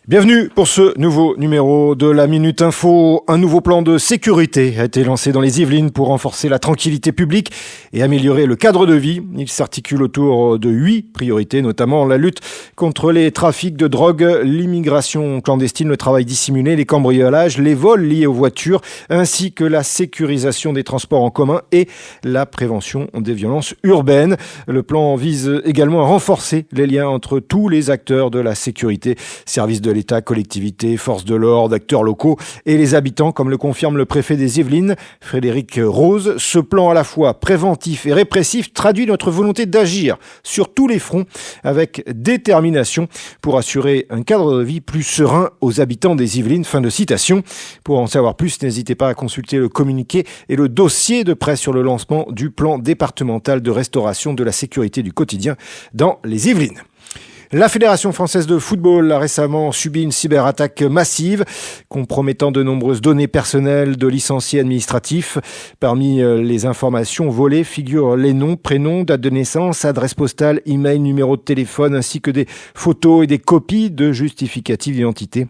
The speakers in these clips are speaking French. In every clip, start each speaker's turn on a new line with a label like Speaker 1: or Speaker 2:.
Speaker 1: Bienvenue pour ce nouveau numéro de la Minute Info. Un nouveau plan de sécurité a été lancé dans les Yvelines pour renforcer la tranquillité publique et améliorer le cadre de vie. Il s'articule autour de 8 priorités, notamment la lutte contre les trafics de drogue, l'immigration clandestine, le travail dissimulé, les cambriolages, les vols liés aux voitures, ainsi que la sécurisation des transports en commun et la prévention des violences urbaines. Le plan vise également à renforcer les liens entre tous les acteurs de la sécurité, services de l'État, collectivités, forces de l'ordre, acteurs locaux et les habitants, comme le confirme le préfet des Yvelines, Frédéric Rose. Ce plan à la fois préventif et répressif traduit notre volonté d'agir sur tous les fronts avec détermination pour assurer un cadre de vie plus serein aux habitants des Yvelines. Fin de citation. Pour en savoir plus, n'hésitez pas à consulter le communiqué et le dossier de presse sur le lancement du plan départemental de restauration de la sécurité du quotidien dans les Yvelines. La Fédération française de football a récemment subi une cyberattaque massive, compromettant de nombreuses données personnelles de licenciés administratifs. Parmi les informations volées figurent les noms, prénoms, date de naissance, adresse postale, email, numéro de téléphone, ainsi que des photos et des copies de justificatifs d'identité.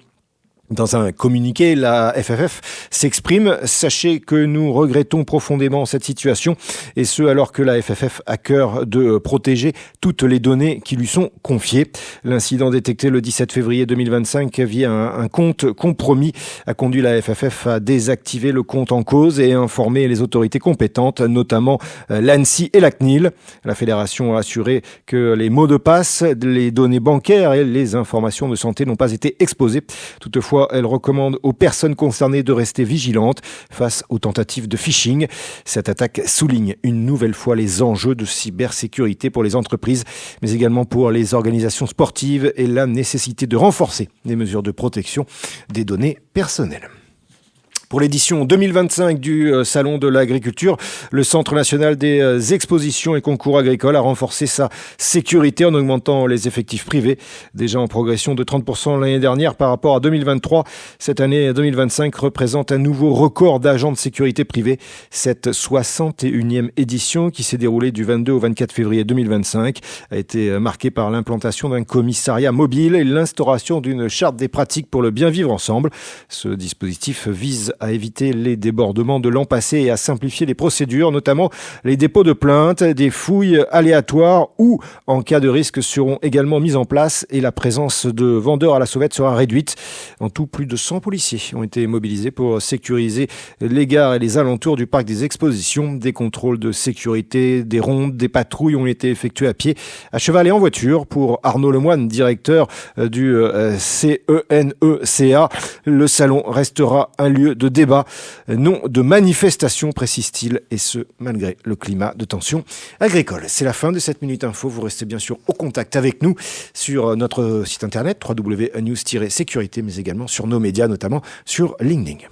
Speaker 1: Dans un communiqué, la FFF s'exprime. Sachez que nous regrettons profondément cette situation, et ce alors que la FFF a cœur de protéger toutes les données qui lui sont confiées. L'incident détecté le 17 février 2025 via un compte compromis a conduit la FFF à désactiver le compte en cause et à informer les autorités compétentes, notamment l'ANSSI et la CNIL. La fédération a assuré que les mots de passe, les données bancaires et les informations de santé n'ont pas été exposées. Toutefois, elle recommande aux personnes concernées de rester vigilantes face aux tentatives de phishing. Cette attaque souligne une nouvelle fois les enjeux de cybersécurité pour les entreprises, mais également pour les organisations sportives et la nécessité de renforcer les mesures de protection des données personnelles. Pour l'édition 2025 du Salon de l'Agriculture, le Centre national des expositions et concours agricoles a renforcé sa sécurité en augmentant les effectifs privés, déjà en progression de 30% l'année dernière par rapport à 2023. Cette année 2025 représente un nouveau record d'agents de sécurité privés. Cette 61e édition, qui s'est déroulée du 22 au 24 février 2025, a été marquée par l'implantation d'un commissariat mobile et l'instauration d'une charte des pratiques pour le bien vivre ensemble. Ce dispositif vise à éviter les débordements de l'an passé et à simplifier les procédures, notamment les dépôts de plaintes, des fouilles aléatoires ou, en cas de risque, seront également mises en place et la présence de vendeurs à la sauvette sera réduite. En tout, plus de 100 policiers ont été mobilisés pour sécuriser les gares et les alentours du parc des expositions. Des contrôles de sécurité, des rondes, des patrouilles ont été effectués à pied, à cheval et en voiture. Pour Arnaud Lemoine, directeur du CENECA, le salon restera un lieu de débat, non de manifestation, précise-t-il, et ce, malgré le climat de tension agricole. C'est la fin de cette Minute Info. Vous restez bien sûr au contact avec nous sur notre site internet www.news-sécurité, mais également sur nos médias, notamment sur LinkedIn.